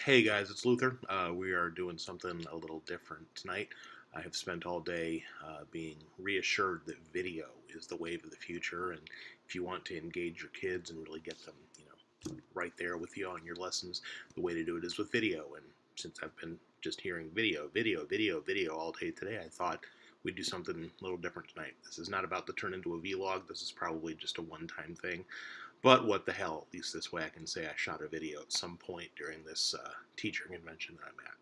Hey guys, it's Luther. We are doing something a little different tonight. I have spent all day being reassured that video is the wave of the future, and if you want to engage your kids and really get them, right there with you on your lessons, the way to do it is with video. And since I've been just hearing video all day today, I thought we'd do something a little different tonight. This is not about to turn into a vlog. This is probably just a one-time thing. But what the hell, at least this way I can say I shot a video at some point during this teacher convention that I'm at.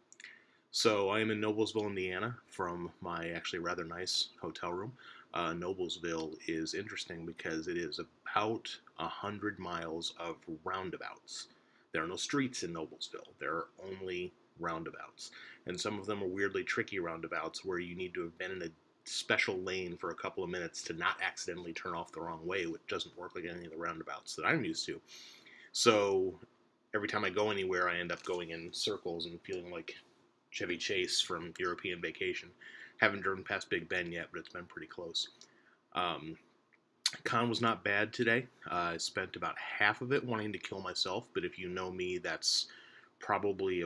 So I am in Noblesville, Indiana, from my actually rather nice hotel room. Noblesville is interesting because it is about 100 miles of roundabouts. There are no streets in Noblesville. There are only roundabouts. And some of them are weirdly tricky roundabouts where you need to have been in a special lane for a couple of minutes to not accidentally turn off the wrong way, which doesn't work like any of the roundabouts that I'm used to. So every time I go anywhere, I end up going in circles and feeling like Chevy Chase from European Vacation. Haven't driven past Big Ben yet, but it's been pretty close. Con was not bad today. I spent about half of it wanting to kill myself, but if you know me, that's probably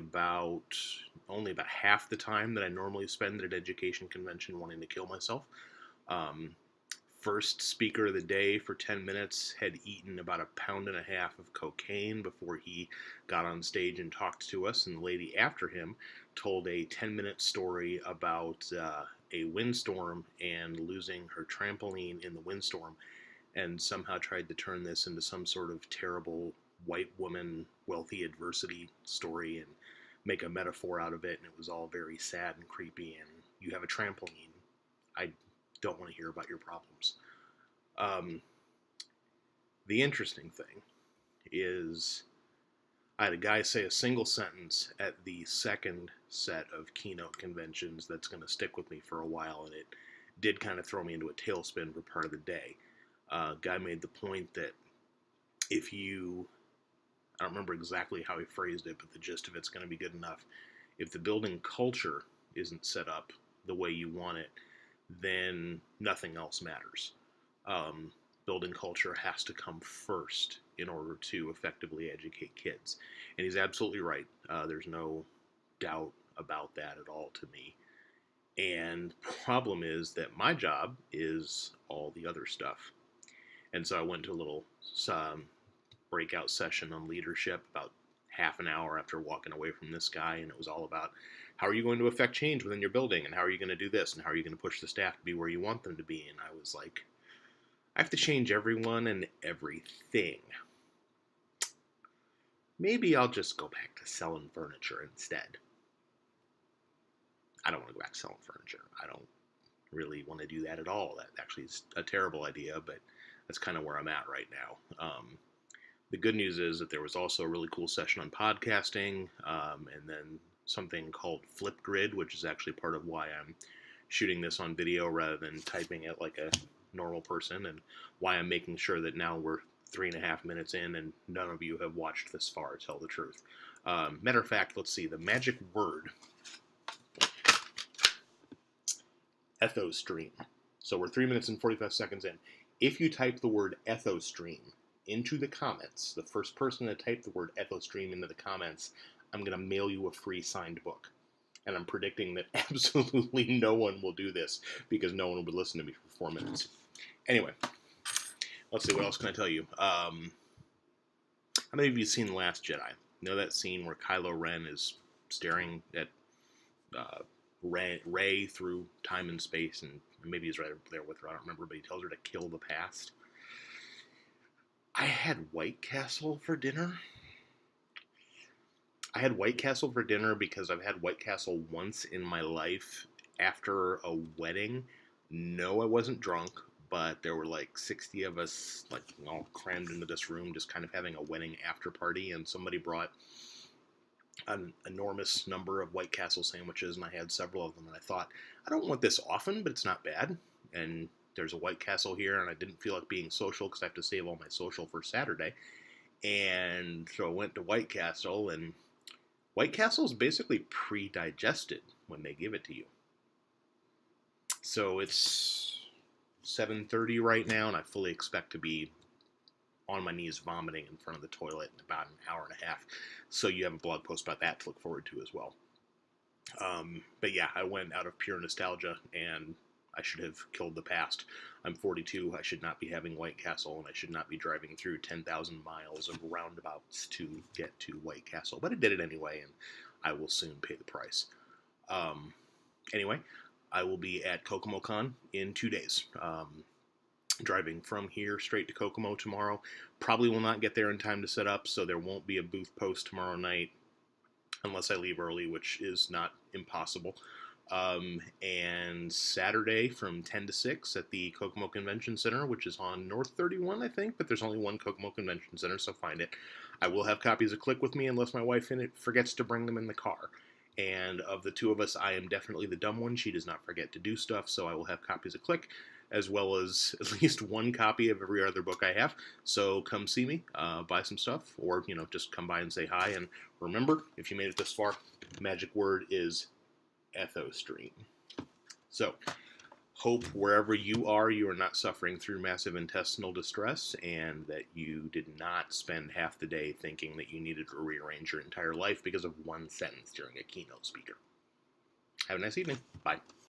only about half the time that I normally spend at an education convention wanting to kill myself. First speaker of the day for 10 minutes had eaten about 1.5 pounds of cocaine before he got on stage and talked to us, and the lady after him told a 10-minute story about a windstorm and losing her trampoline in the windstorm, and somehow tried to turn this into some sort of terrible white woman wealthy adversity story and make a metaphor out of it, and it was all very sad and creepy, and you have a trampoline. I don't want to hear about your problems. The interesting thing is I had a guy say a single sentence at the second set of keynote conventions that's going to stick with me for a while, and it did kind of throw me into a tailspin for part of the day. Guy made the point that if you, I don't remember exactly how he phrased it, but the gist of it's going to be good enough. If the building culture isn't set up the way you want it, then nothing else matters. Building culture has to come first in order to effectively educate kids. And he's absolutely right. There's no doubt about that at all to me. And the problem is that my job is all the other stuff. And so I went to a little breakout session on leadership about half an hour after walking away from this guy, and it was all about how are you going to affect change within your building, and how are you going to do this, and how are you going to push the staff to be where you want them to be. And I was like, I have to change everyone and everything. Maybe I'll just go back to selling furniture instead. I don't want to go back to selling furniture. I don't really want to do that at all. That actually is a terrible idea, but that's kind of where I'm at right now. The good news is that there was also a really cool session on podcasting, and then something called Flipgrid, which is actually part of why I'm shooting this on video rather than typing it like a normal person, and why I'm making sure that now we're 3.5 minutes in and none of you have watched this far, tell the truth. Matter of fact, let's see, the magic word, ethostream. So we're 3 minutes and 45 seconds in. If you type the word ethostream into the comments, the first person to type the word ethostream into the comments, I'm going to mail you a free signed book. And I'm predicting that absolutely no one will do this because no one will be listening to me for 4 minutes. Anyway, let's see, what else can I tell you? How many of you have seen The Last Jedi? You know that scene where Kylo Ren is staring at Rey through time and space, and maybe he's right there with her, I don't remember, but he tells her to kill the past. I had White Castle for dinner. I had White Castle for dinner because I've had White Castle once in my life after a wedding. No, I wasn't drunk, but there were like 60 of us like all crammed into this room just kind of having a wedding after party, and somebody brought an enormous number of White Castle sandwiches, and I had several of them, and I thought, I don't want this often, but it's not bad. And there's a White Castle here, and I didn't feel like being social because I have to save all my social for Saturday. And so I went to White Castle, and White Castle is basically pre-digested when they give it to you. So it's 7:30 right now, and I fully expect to be on my knees vomiting in front of the toilet in about an hour and a half. So you have a blog post about that to look forward to as well. But yeah, I went out of pure nostalgia, and I should have killed the past. I'm 42. I should not be having White Castle, and I should not be driving through 10,000 miles of roundabouts to get to White Castle. But I did it anyway, and I will soon pay the price. Um, anyway, I will be at KokomoCon in 2 days. Driving from here straight to Kokomo tomorrow. Probably will not get there in time to set up, so there won't be a booth post tomorrow night unless I leave early, which is not impossible. And Saturday from 10 to 6 at the Kokomo Convention Center, which is on North 31, I think, but there's only one Kokomo Convention Center, so find it. I will have copies of Click with me unless my wife forgets to bring them in the car. And of the two of us, I am definitely the dumb one. She does not forget to do stuff, so I will have copies of Click, as well as at least one copy of every other book I have. So come see me, buy some stuff, or just come by and say hi. And remember, if you made it this far, the magic word is EthoStream. So, hope wherever you are not suffering through massive intestinal distress, and that you did not spend half the day thinking that you needed to rearrange your entire life because of one sentence during a keynote speaker. Have a nice evening. Bye.